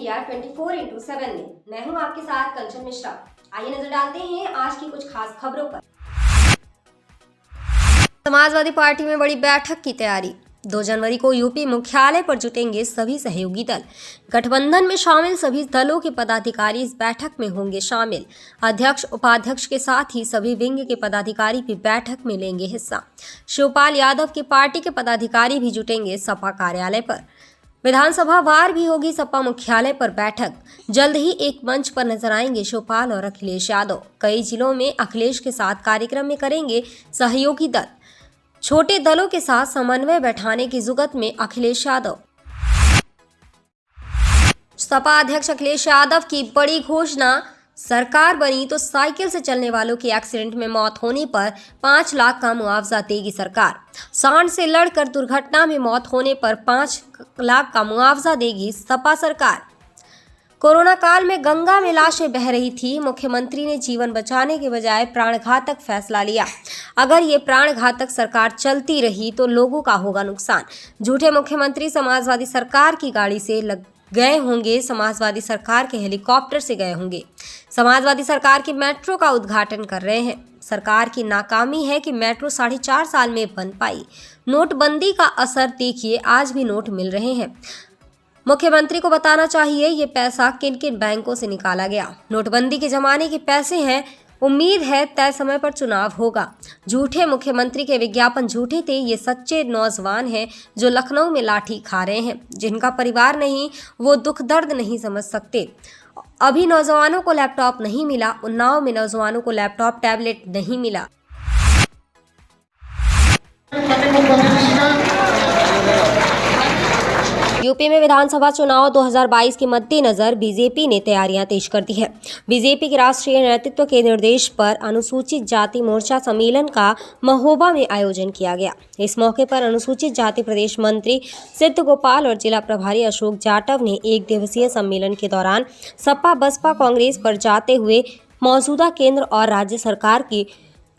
India 24/7 में मैं हूं आपके साथ कंचन मिश्रा। आइए नजर डालते हैं आज की कुछ खास खबरों पर। समाजवादी पार्टी में बड़ी बैठक की तैयारी। 2 जनवरी को यूपी मुख्यालय पर जुटेंगे सभी सहयोगी दल। गठबंधन में शामिल सभी दलों के पदाधिकारी इस बैठक में होंगे शामिल। अध्यक्ष उपाध्यक्ष के साथ ही सभी विंग के पदाधिकारी भी बैठक में लेंगे हिस्सा। शिवपाल यादव की पार्टी के पदाधिकारी भी जुटेंगे सपा कार्यालय पर। विधानसभा वार भी होगी सपा मुख्यालय पर बैठक। जल्द ही एक मंच पर नजर आएंगे शिवपाल और अखिलेश यादव। कई जिलों में अखिलेश के साथ कार्यक्रम में करेंगे सहयोगी दल। छोटे दलों के साथ समन्वय बैठाने की जुगत में अखिलेश यादव। सपा अध्यक्ष अखिलेश यादव की बड़ी घोषणा। सरकार बनी तो साइकिल से चलने वालों की एक्सीडेंट में मौत होने पर 5 लाख का मुआवजा देगी सरकार। सांड से लड़कर दुर्घटना में मौत होने पर 5 लाख का मुआवजा देगी सपा सरकार। कोरोना काल में गंगा में लाशें बह रही थी। मुख्यमंत्री ने जीवन बचाने के बजाय प्राणघातक फैसला लिया। अगर ये प्राणघातक सरकार चलती रही तो लोगों का होगा नुकसान। झूठे मुख्यमंत्री समाजवादी सरकार की गाड़ी से गए होंगे, समाजवादी सरकार के हेलीकॉप्टर से गए होंगे। समाजवादी सरकार की मेट्रो का उद्घाटन कर रहे हैं। सरकार की नाकामी है कि मेट्रो 4.5 साल में बन पाई। नोटबंदी का असर देखिए, आज भी नोट मिल रहे हैं। मुख्यमंत्री को बताना चाहिए ये पैसा किन किन बैंकों से निकाला गया। नोटबंदी के जमाने के पैसे हैं। उम्मीद है तय समय पर चुनाव होगा। झूठे मुख्यमंत्री के विज्ञापन झूठे थे। ये सच्चे नौजवान हैं जो लखनऊ में लाठी खा रहे हैं। जिनका परिवार नहीं, वो दुख दर्द नहीं समझ सकते। अभी नौजवानों को लैपटॉप नहीं मिला। उन्नाव में नौजवानों को लैपटॉप टैबलेट नहीं मिला। यूपी में विधानसभा चुनाव 2022 के मद्देनजर बीजेपी ने तैयारियां तेज कर दी है। बीजेपी के राष्ट्रीय नेतृत्व के निर्देश पर अनुसूचित जाति मोर्चा सम्मेलन का महोबा में आयोजन किया गया। इस मौके पर अनुसूचित जाति प्रदेश मंत्री सिद्ध गोपाल और जिला प्रभारी अशोक जाटव ने एक दिवसीय सम्मेलन के दौरान सपा बसपा कांग्रेस पर जाते हुए मौजूदा केंद्र और राज्य सरकार की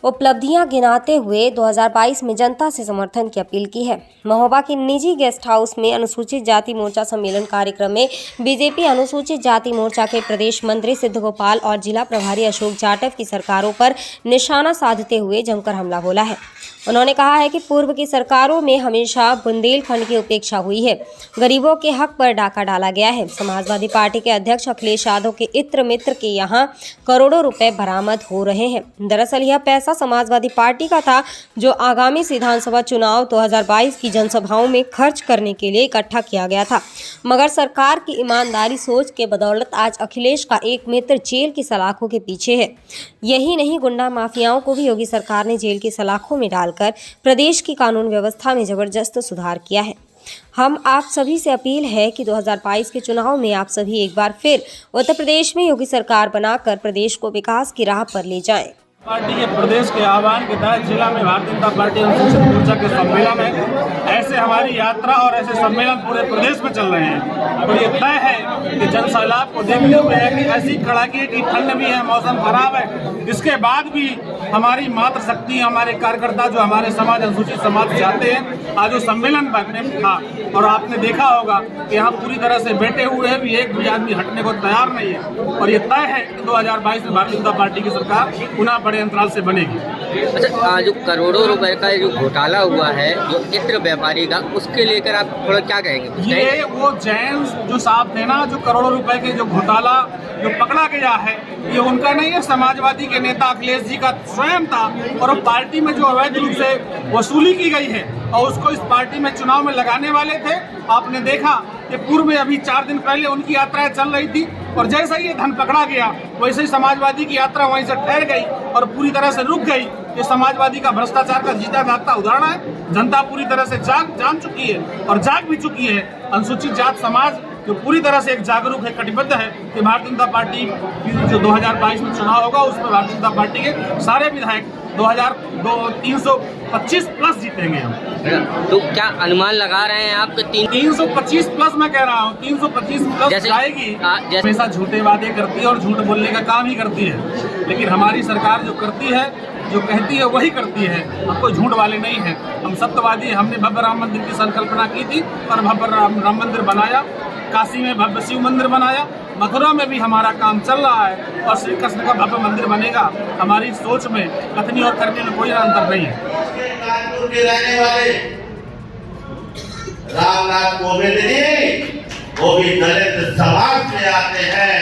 उपलब्धियां गिनाते हुए 2022 में जनता से समर्थन की अपील की है। महोबा के निजी गेस्ट हाउस में अनुसूचित जाति मोर्चा सम्मेलन कार्यक्रम में बीजेपी अनुसूचित जाति मोर्चा के प्रदेश मंत्री सिद्ध गोपाल और जिला प्रभारी अशोक जाटव की सरकारों पर निशाना साधते हुए जमकर हमला बोला है। उन्होंने कहा है कि पूर्व की सरकारों में हमेशा बुंदेलखंड की उपेक्षा हुई है। गरीबों के हक पर डाका डाला गया है। समाजवादी पार्टी के अध्यक्ष अखिलेश यादव के इत्र मित्र के यहाँ करोड़ों रुपए बरामद हो रहे हैं। दरअसल यह पैसा समाजवादी पार्टी का था जो आगामी विधानसभा चुनाव 2022 की जनसभाओं में खर्च करने के लिए इकट्ठा किया गया था। मगर सरकार की ईमानदारी सोच के बदौलत आज अखिलेश का एक मित्र जेल की सलाखों के पीछे है। यही नहीं, गुंडा माफियाओं को भी योगी सरकार ने जेल की सलाखों में डालकर प्रदेश की कानून व्यवस्था में जबरदस्त सुधार किया है। हम आप सभी से अपील है कि 2022 के चुनाव में आप सभी एक बार फिर उत्तर प्रदेश में योगी सरकार बनाकर प्रदेश को विकास की राह पर ले जाएं। पार्टी के प्रदेश के आह्वान के तहत जिला में भारतीय जनता पार्टी अनुसूचित मोर्चा के सम्मेलन है। ऐसे हमारी यात्रा और ऐसे सम्मेलन पूरे प्रदेश में चल रहे हैं। और ये तय है कि जन सैलाब को देखते हुए है कि ऐसी कड़ाके की ठंड भी है, मौसम खराब है, इसके बाद भी हमारी मात्र शक्ति, हमारे कार्यकर्ता जो हमारे समाज अनुसूचित समाज चाहते हैं, आज वो सम्मेलन में था। और आपने देखा होगा कि यहाँ पूरी तरह से बैठे हुए हैं, भी एक भी आदमी हटने को तैयार नहीं है। और ये तय है कि 2022 में भारतीय जनता पार्टी की सरकार पुनः बड़े अंतराल से बनेगी। अच्छा, जो करोड़ों रुपए का जो घोटाला हुआ है जो इत्र व्यापारी का, उसके लेकर आप थोड़ा क्या कहेंगे? ये वो जैन जो साहब थे ना, जो करोड़ों रुपए के जो घोटाला जो पकड़ा गया है, ये उनका नहीं है, समाजवादी के नेता अखिलेश जी का स्वयं था। और वो पार्टी में जो अवैध रूप से वसूली की गई है और उसको इस पार्टी में चुनाव में लगाने वाले थे। आपने देखा कि पूर्व में अभी 4 दिन पहले उनकी यात्राएं चल रही थी और जैसा ही ये धन पकड़ा गया वैसे ही समाजवादी की यात्रा वहीं से ठहर गई और पूरी तरह से रुक गई। ये समाजवादी का भ्रष्टाचार का जीता जागता उदाहरण है। जनता पूरी तरह से जान चुकी है और जाग भी चुकी है। अनुसूचित जात समाज जो पूरी तरह से एक जागरूक है, कटिबद्ध है कि भारतीय जनता पार्टी जो 2022 में चुनाव होगा उसमें भारतीय जनता पार्टी के सारे विधायक 325 प्लस जीतेंगे हम। तो क्या अनुमान लगा रहे हैं आप? 325 प्लस मैं कह रहा हूँ, 325 प्लस जाएगी। हमेशा झूठे वादे करती है और झूठ बोलने का काम ही करती है। लेकिन हमारी सरकार जो करती है, जो कहती है वही करती है। हम कोई झूठ वाले नहीं हैं, हम सत्यवादी। हमने भव्य राम मंदिर की संकल्पना की थी और भव्य राम मंदिर बनाया। काशी में भव्य शिव मंदिर बनाया, मथुरा में भी हमारा काम चल रहा है और श्री कृष्ण का भव्य मंदिर बनेगा। हमारी सोच में, कथनी और करने में कोई अंतर नहीं है। कानपुर के रहने वाले रामनाथ कोविंद जी, वो भी दलित समाज से आते हैं।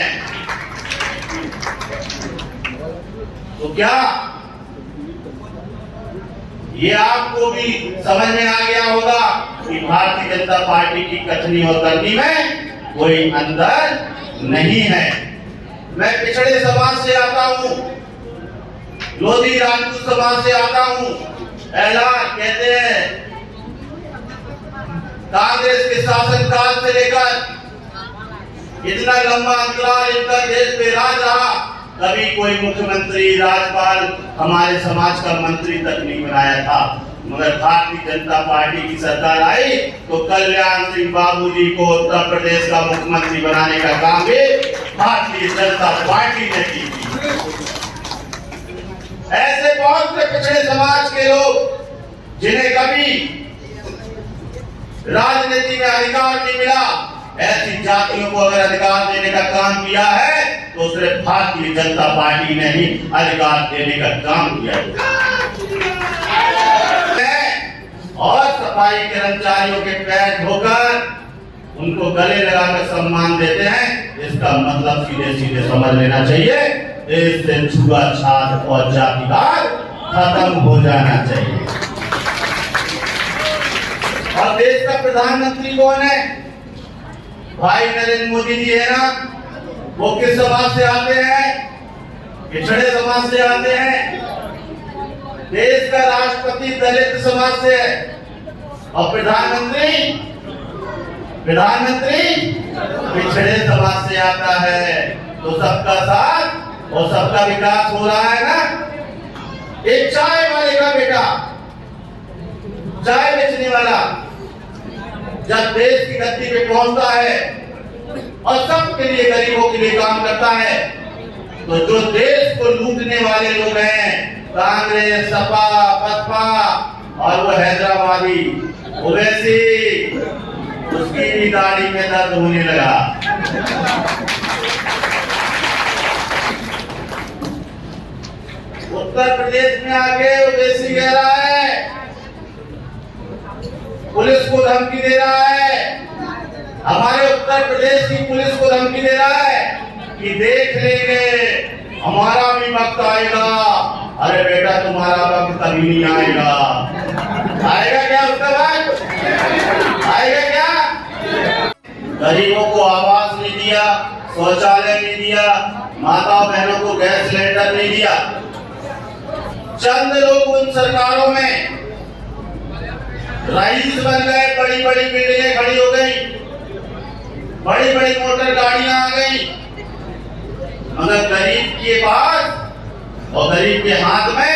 तो क्या ये आपको भी समझ में आ गया होगा कि भारतीय जनता पार्टी की कथनी और करनी में कोई अंतर नहीं है। मैं पिछड़े समाज से आता हूँ, लोधी राजपूत समाज से आता हूँ। ऐलान कहते हैं कांग्रेस के शासनकाल से लेकर इतना लंबा अंतराल इनका देश पे राज रहा, कभी कोई मुख्यमंत्री, राज्यपाल हमारे समाज का मंत्री तक नहीं बनाया था। मगर भारतीय जनता पार्टी की सरकार आई तो कल्याण सिंह बाबूजी को उत्तर प्रदेश का मुख्यमंत्री बनाने का काम भी भारतीय जनता पार्टी ने की थी। ऐसे बहुत से पिछड़े समाज के लोग जिन्हें कभी राजनीति में अधिकार नहीं मिला, ऐसी जातियों को अगर अधिकार देने का काम किया है तो सिर्फ भारतीय जनता पार्टी ने ही अधिकार देने का काम किया है। और सफाई कर्मचारियों के पैर धोकर उनको गले लगाकर सम्मान देते हैं, इसका मतलब सीधे सीधे समझ लेना चाहिए देश से छुआछूत और जातिवाद खत्म हो जाना चाहिए। और देश का प्रधानमंत्री कौन है? भाई नरेंद्र मोदी जी है ना। वो किस समाज से आते हैं? पिछड़े समाज से आते हैं। देश का राष्ट्रपति दलित समाज से है और प्रधानमंत्री पिछड़े समाज से आता है। तो सबका साथ और सबका विकास हो रहा है ना। एक चाय वाले का बेटा, चाय बेचने वाला जब देश की गद्दी पे पहुंचता है और सबके लिए, गरीबों के लिए काम करता है, तो जो देश को लूटने वाले लोग हैं, कांग्रेस, सपा, बसपा और वो हैदराबादी ओवैसी, उसकी भी दाढ़ी में दर्द होने लगा। उत्तर प्रदेश में आके ओवैसी कह रहा है, पुलिस को धमकी दे रहा है, हमारे उत्तर प्रदेश की पुलिस को धमकी दे रहा है कि देख लेंगे हमारा भी वक्त आएगा। अरे बेटा, तुम्हारा वक्त कभी नहीं आएगा। आएगा क्या उसका वक्त? आएगा क्या? गरीबों को आवास नहीं दिया, शौचालय नहीं दिया, माता बहनों को गैस सिलेंडर नहीं दिया। चंद लोग उन सरकारों में रईस बन गए, बड़ी बड़ी बिल्डिंगें खड़ी हो गई, बड़ी बड़ी मोटर गाड़ियां आ गई, मगर गरीब के पास और गरीब के हाथ में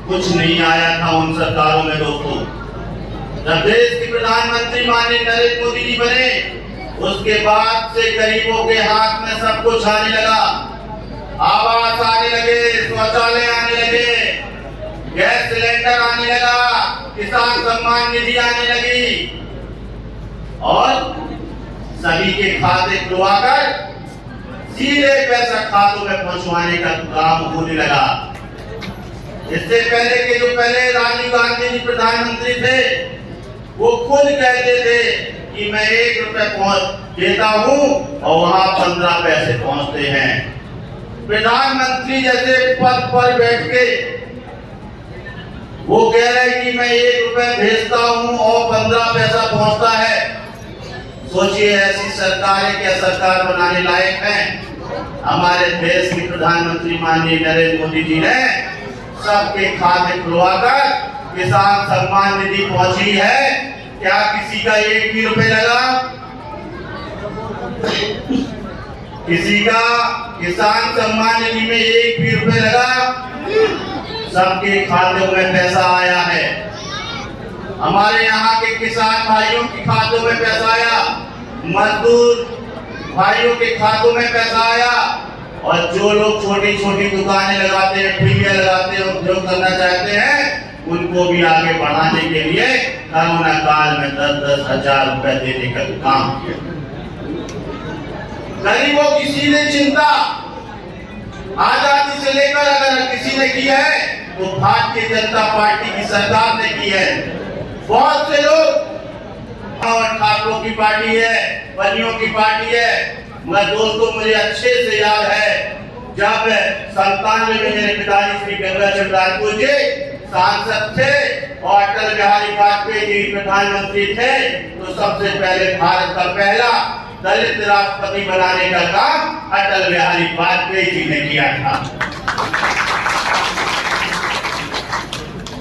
कुछ नहीं आया था उन सरकारों में। दोस्तों, जब देश के प्रधानमंत्री माननीय नरेंद्र मोदी जी बने, उसके बाद से गरीबों के हाथ में सब कुछ आने लगा। आवास आने लगे, शौचालय आने लगे, गैस सिलेंडर आने लगा, किसान सम्मान निधि आने लगी और सभी के खाते खुलवाकर सीधे पैसा खातों में पहुंचवाने का काम होने लगा। इससे पहले के जो पहले राजीव गांधी जी प्रधानमंत्री थे, वो खुद कहते थे कि मैं 1 रुपए देता हूं और वहां 15 पैसे पहुंचते हैं। प्रधानमंत्री जैसे पद पर बैठ के वो कह रहे कि मैं 1 रुपए भेजता हूं और 15 पैसा पहुंचता है। सोचिए, ऐसी सरकारें क्या सरकार बनाने लायक हैं? हमारे देश के प्रधानमंत्री माननीय नरेंद्र मोदी जी ने सबके खाते खुलवाकर किसान सम्मान निधि पहुंची है। क्या किसी का 1 भी रुपए लगा? किसी का किसान सम्मान निधि में 1 भी रुपए लगा? सबके खातों में पैसा आया है। हमारे यहाँ के किसान भाइयों के खातों में पैसा आया, मजदूर भाइयों के खातों में पैसा आया और जो लोग छोटी छोटी दुकानें लगाते हैं, ठेलियां लगाते हैं, उद्योग करना चाहते हैं, उनको भी आगे बढ़ाने के लिए कोरोना काल में 10-10 हजार रुपए देने का काम किया। गरीबों की सीधे चिंता आजादी से लेकर अगर किसी ने की है तो भारतीय जनता पार्टी की सरकार ने की है। बहुत से लोग ठाकुरों की पार्टी है, बनियों की पार्टी है, मैं दोस्तों मुझे अच्छे से याद है जब 97 में मेरे पिताजी श्री गंगाचरण राजपूत जी सांसद थे और अटल बिहारी वाजपेयी जी प्रधानमंत्री थे, तो सबसे पहले भारत का पहला दलित राष्ट्रपति बनाने का काम अटल बिहारी वाजपेयी जी ने किया था।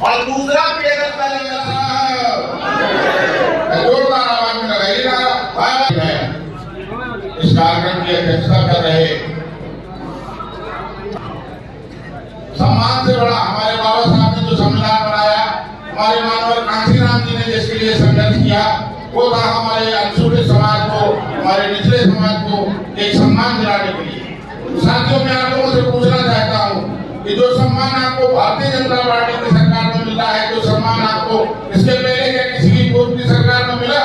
और दूसरा भी अगर इस कार्यक्रम की अध्यक्षता कर रहे सम्मान से बड़ा हमारे बाबा साहब ने जो संविधान बनाया, हमारे मानवर कांशीराम जी ने जिसके लिए संघर्ष किया, वो था हमारे अनुसूचित समाज को, हमारे निचले समाज को एक सम्मान दिलाने के लिए। साथियों, मैं आप लोगों से पूछना चाहता हूँ कि जो सम्मान आपको भारतीय जनता पार्टी की सरकार में मिला है, जो सम्मान आपको इसके पहले क्या किसी की पूर्व की सरकार में मिला?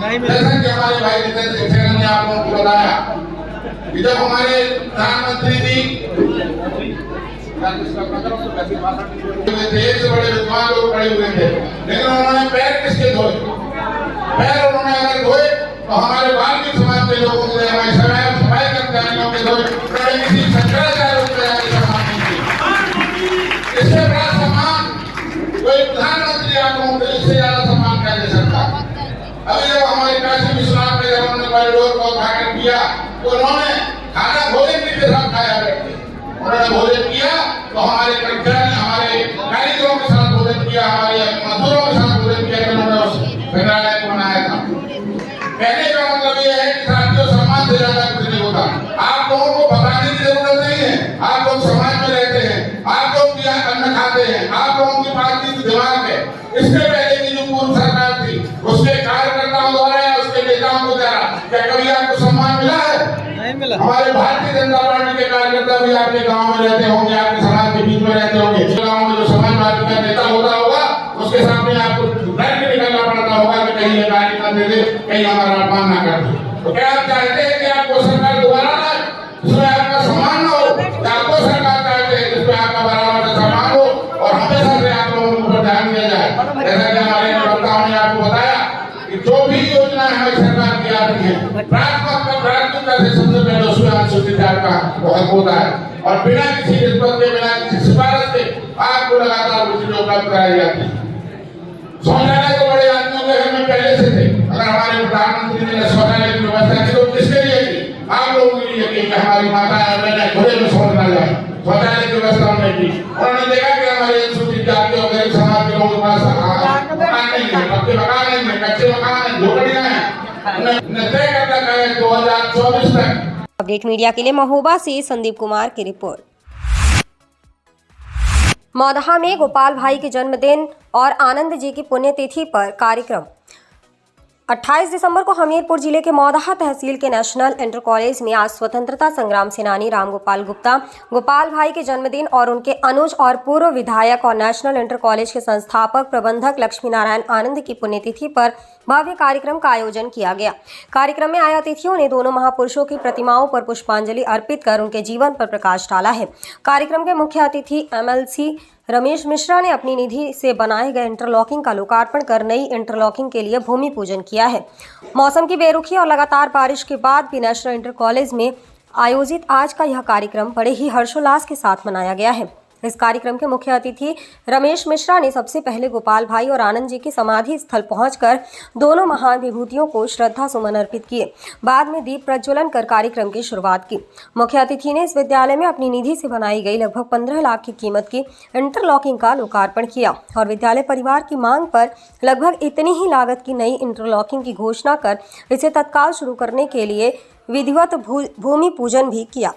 जैसा कि हमारे भाई जितेंद्र सिंह ने आप लोगों को बताया कि जब हमारे प्रधानमंत्री जी देश से बड़े विद्वान लोग खड़े हुए थे, लेकिन उन्होंने पैर किसके धोए? पैर उन्होंने अगर धोए तो हमारे वाल्मीकि समाज के लोगों के, हमारे सफाई कर्मचारियों के धोए, किसी शंकराचार्य इससे बड़ा सम्मान कोई प्रधानमंत्री आप लोगों को इससे ज्यादा सम्मान क्या दे सकता? अभी जब हमारे काशी विश्वनाथ में जब उन्होंने कॉरिडोर का उद्घाटन किया तो उन्होंने खाना भोजन के साथ खाया बैठे, उन्होंने भोजन किया तो हमारे कर्मचारी, हमारे कारीगरों के साथ भोजन किया, हमारे मजदूरों के साथ भोजन किया, उन्होंने उस संग्रहालय को बनाया था। कहने का मतलब यह है कि साथियों, सम्मान से ज्यादा कुछ नहीं होता। आप लोगों को बताने की जरूरत नहीं है, आप लोग समाज में रहते हैं, आप लोग भी अन्न खाते हैं, आप लोगों की बात की दिमाग है। इससे पहले की जो पूर्व सरकार थी उसके कार्यकर्ताओं द्वारा या उसके नेताओं को द्वारा क्या कभी आपको सम्मान मिला है? नहीं मिला। हमारे भारतीय जनता पार्टी के कार्यकर्ता भी आपके गांव में रहते होंगे, आपके समाज के बीच में रहते होंगे। गांव में जो समाजवादी का नेता होता होगा उसके सामने आपको डर के निकलना पड़ता होगा कि कहीं ये गाली ना दे दे, कहीं हमारा अपमान ना कर दे। तो क्या आप चाहते हैं कि आपको सरकार दोबारा लाए जिसमें आपका सम्मान न हो? आपको सरकार चाहते हैं जिसमें आपका बराबर का सम्मान हो और हमेशा से आप लोगों को ध्यान दिया जाए। जैसा कि हमारे प्रवक्ताओं ने आपको बताया कि जो भी योजना हमारी सरकार की आती है प्राथमिकता से सबसे पहले उसमें अनुसूचित जाति का हक होता है और बिना किसी रिश्वत के, बिना किसी सिफारिश के आपको लगातार वो चीजें उपलब्ध कराई जाती है। शौचालय तो बड़े आदमियों के घर में पहले से थे। अगर हमारे प्रधानमंत्री ने शौचालय की व्यवस्था की तो किसके लिए की? आप लोगों के लिए की कि हमारी माताएं बहनें खुले में शौच ना जाए, शौचालय की व्यवस्था उन्होंने की। उन्होंने देखा कि हमारे अनुसूचित जाति और गरीब समाज के लोगों के पास मकान नहीं है, पक्के मकान नहीं है, कच्चे मकान है, झोपड़ियां हैं। उन्होंने तय कर रखा है 2024 तक। अपडेट मीडिया के लिए महोबा से संदीप कुमार की रिपोर्ट। मौदहा में गोपाल भाई के जन्मदिन और आनंद जी की पुण्यतिथि पर कार्यक्रम। 28 दिसंबर को हमीरपुर जिले के मौदहा तहसील के नेशनल इंटर कॉलेज में आज स्वतंत्रता संग्राम सेनानी रामगोपाल गुप्ता गोपाल भाई के जन्मदिन और उनके अनुज और पूर्व विधायक और नेशनल इंटर कॉलेज के संस्थापक प्रबंधक लक्ष्मी नारायण आनंद की पुण्यतिथि पर भव्य कार्यक्रम का आयोजन किया गया। कार्यक्रम में आए अतिथियों ने दोनों महापुरुषों की प्रतिमाओं पर पुष्पांजलि अर्पित कर उनके जीवन पर प्रकाश डाला है। कार्यक्रम के मुख्य अतिथि MLC रमेश मिश्रा ने अपनी निधि से बनाए गए इंटरलॉकिंग का लोकार्पण कर नई इंटरलॉकिंग के लिए भूमि पूजन किया है। मौसम की बेरुखी और लगातार बारिश के बाद भी नेशनल इंटर कॉलेज में आयोजित आज का यह कार्यक्रम बड़े ही हर्षोल्लास के साथ मनाया गया है। इस कार्यक्रम के मुख्य अतिथि रमेश मिश्रा ने सबसे पहले गोपाल भाई और आनंद जी की समाधि स्थल पहुंचकर दोनों महान विभूतियों को श्रद्धा सुमन अर्पित किए। बाद में दीप प्रज्वलन कर कार्यक्रम की शुरुआत की। मुख्य अतिथि ने इस विद्यालय में अपनी निधि से बनाई गई लगभग 15 लाख की कीमत की इंटरलॉकिंग का लोकार्पण किया और विद्यालय परिवार की मांग पर लगभग इतनी ही लागत की नई इंटरलॉकिंग की घोषणा कर इसे तत्काल शुरू करने के लिए विधिवत भूमि पूजन भी किया।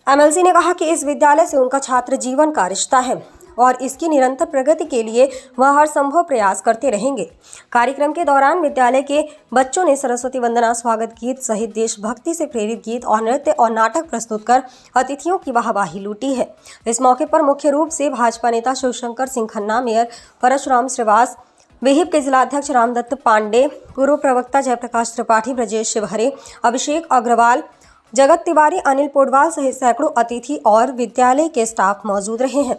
MLC ने कहा कि इस विद्यालय से उनका छात्र जीवन का रिश्ता है और इसकी निरंतर प्रगति के लिए वह हर संभव प्रयास करते रहेंगे। कार्यक्रम के दौरान विद्यालय के बच्चों ने सरस्वती वंदना, स्वागत गीत सहित देशभक्ति से प्रेरित गीत और नृत्य और नाटक प्रस्तुत कर अतिथियों की वाहवाही लूटी है। इस मौके पर मुख्य रूप से भाजपा नेता शिवशंकर सिंह खन्ना, मेयर परशुराम श्रीवास, विहिप के जिलाध्यक्ष रामदत्त पांडे, पूर्व प्रवक्ता जयप्रकाश त्रिपाठी, ब्रजेश शिवहरे, अभिषेक अग्रवाल जगत तिवारी, अनिल पोडवाल सहित सैकड़ों अतिथि और विद्यालय के स्टाफ मौजूद रहे हैं।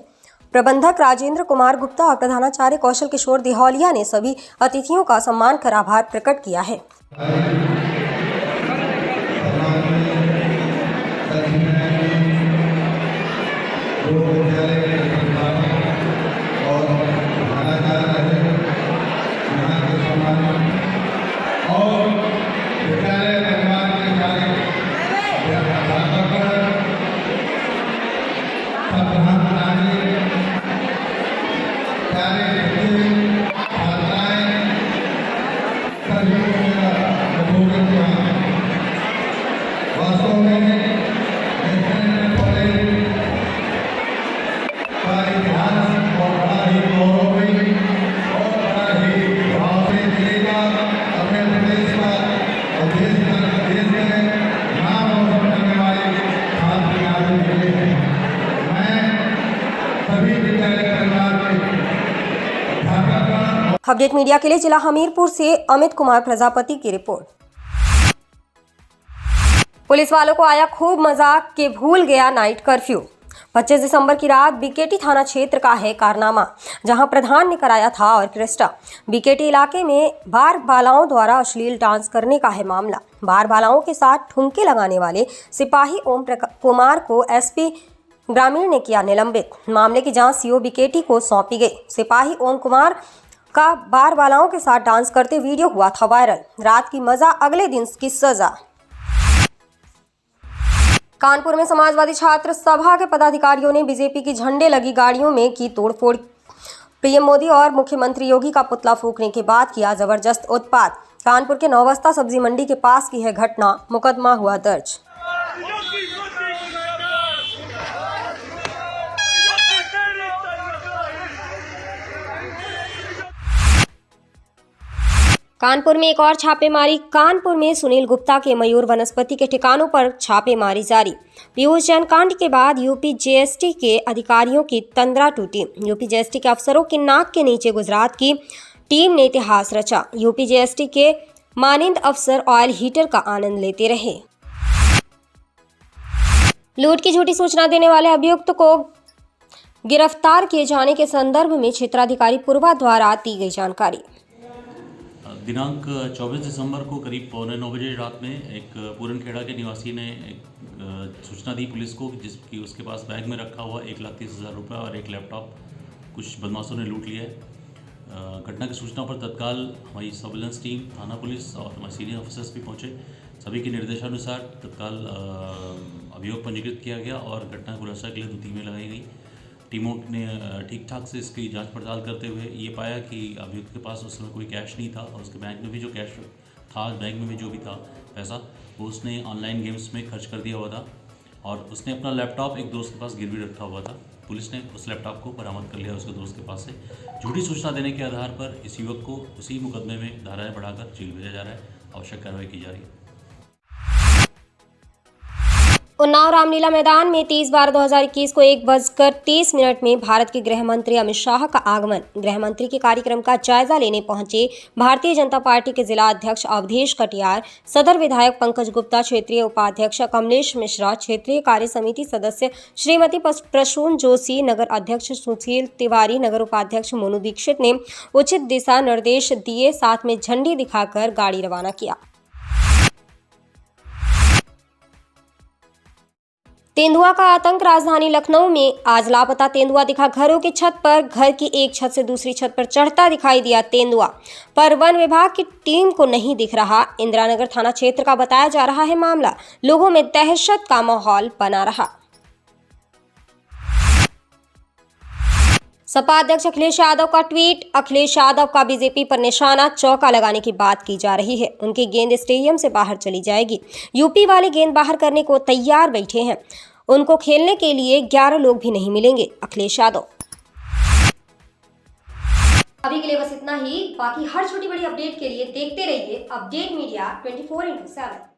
प्रबंधक राजेंद्र कुमार गुप्ता और प्रधानाचार्य कौशल किशोर दिहौलिया ने सभी अतिथियों का सम्मान कर आभार प्रकट किया है। अपडेट मीडिया के लिए जिला हमीरपुर से अमित कुमार प्रजापति की रिपोर्ट। पुलिस वालों को आया खूब मजा के भूल गया नाइट कर्फ्यू। 25 दिसंबर की रात बीकेटी थाना क्षेत्र का है कारनामा, जहां प्रधान ने कराया था ऑर्केस्ट्रा। बीकेटी इलाके में बार बालाओं द्वारा अश्लील डांस करने का है मामला। बार बालाओं के साथ ठुमके लगाने वाले सिपाही ओम कुमार को एसपी ग्रामीण ने किया निलंबित। मामले की जांच सीओ बीकेटी को सौंपी गई। सिपाही ओम कुमार का बार बालाओं के साथ डांस करते वीडियो हुआ था वायरल। रात की मजा, अगले दिन की सजा। कानपुर में समाजवादी छात्र सभा के पदाधिकारियों ने बीजेपी की झंडे लगी गाड़ियों में की तोड़फोड़। पीएम मोदी और मुख्यमंत्री योगी का पुतला फूंकने के बाद किया जबरदस्त उत्पात। कानपुर के नौबस्ता सब्जी मंडी के पास की है घटना, मुकदमा हुआ दर्ज। कानपुर में एक और छापेमारी। कानपुर में सुनील गुप्ता के मयूर वनस्पति के ठिकानों पर छापेमारी जारी। पीयूष जैन कांड के बाद यूपी जीएसटी के अधिकारियों की तंद्रा टूटी। यूपी जीएसटी के अफसरों के नाक के नीचे गुजरात की टीम ने इतिहास रचा। यूपी जीएसटी के मानिंद अफसर ऑयल हीटर का आनंद लेते रहे। लूट की झूठी सूचना देने वाले अभियुक्त को गिरफ्तार किए जाने के संदर्भ में क्षेत्राधिकारी पूर्वा द्वारा दी गई जानकारी। दिनांक 24 दिसंबर को करीब 8:45 बजे रात में एक पूरनखेड़ा के निवासी ने एक सूचना दी पुलिस को, जिसकी उसके पास बैग में रखा हुआ 1,30,000 रुपये और एक लैपटॉप कुछ बदमाशों ने लूट लिया है। घटना की सूचना पर तत्काल हमारी सर्विलेंस टीम, थाना पुलिस और हमारे सीनियर ऑफिसर्स भी पहुंचे। सभी के निर्देशानुसार तत्काल अभियोग पंजीकृत किया गया और घटना को खुलासा के लिए 2 टीमें लगाई गई। टीमों ने ठीक ठाक से इसकी जांच पड़ताल करते हुए ये पाया कि अभियुक्त के पास उस समय कोई कैश नहीं था और उसके बैंक में भी जो कैश था, बैंक में भी जो भी था पैसा, वो उसने ऑनलाइन गेम्स में खर्च कर दिया हुआ था और उसने अपना लैपटॉप एक दोस्त के पास गिरवी रखा हुआ था। पुलिस ने उस लैपटॉप को बरामद कर लिया उसके दोस्त के पास से। झूठी सूचना देने के आधार पर इस युवक को उसी मुकदमे में धाराएं बढ़ाकर जेल भेजा जा रहा है। आवश्यक कार्रवाई की जा रही है। उन्नाव रामलीला मैदान में 30/12/2021 को 1:30 में भारत के गृह मंत्री अमित शाह का आगमन। गृह मंत्री के कार्यक्रम का जायजा लेने पहुंचे भारतीय जनता पार्टी के जिला अध्यक्ष अवधेश कटियार, सदर विधायक पंकज गुप्ता, क्षेत्रीय उपाध्यक्ष कमलेश मिश्रा, क्षेत्रीय कार्य समिति सदस्य श्रीमती प्रसून जोशी, नगर अध्यक्ष सुशील तिवारी, नगर उपाध्यक्ष मोनू दीक्षित ने उचित दिशा निर्देश दिए, साथ में झंडी दिखाकर गाड़ी रवाना किया। तेंदुआ का आतंक। राजधानी लखनऊ में आज लापता तेंदुआ दिखा। घरों की छत पर, घर की एक छत से दूसरी छत पर चढ़ता दिखाई दिया तेंदुआ, पर वन विभाग की टीम को नहीं दिख रहा। इंदिरानगर थाना क्षेत्र का बताया जा रहा है मामला। लोगों में दहशत का माहौल बना रहा। सपा अध्यक्ष अखिलेश यादव का ट्वीट। अखिलेश यादव का बीजेपी पर निशाना, चौका लगाने की बात की जा रही है। उनकी गेंद स्टेडियम से बाहर चली जाएगी। यूपी वाले गेंद बाहर करने को तैयार बैठे हैं। उनको खेलने के लिए 11 लोग भी नहीं मिलेंगे, अखिलेश यादव। अभी के लिए बस इतना ही। बाकी हर छोटी बड़ी अपडेट के लिए देखते रहिए अपडेट मीडिया 24/7।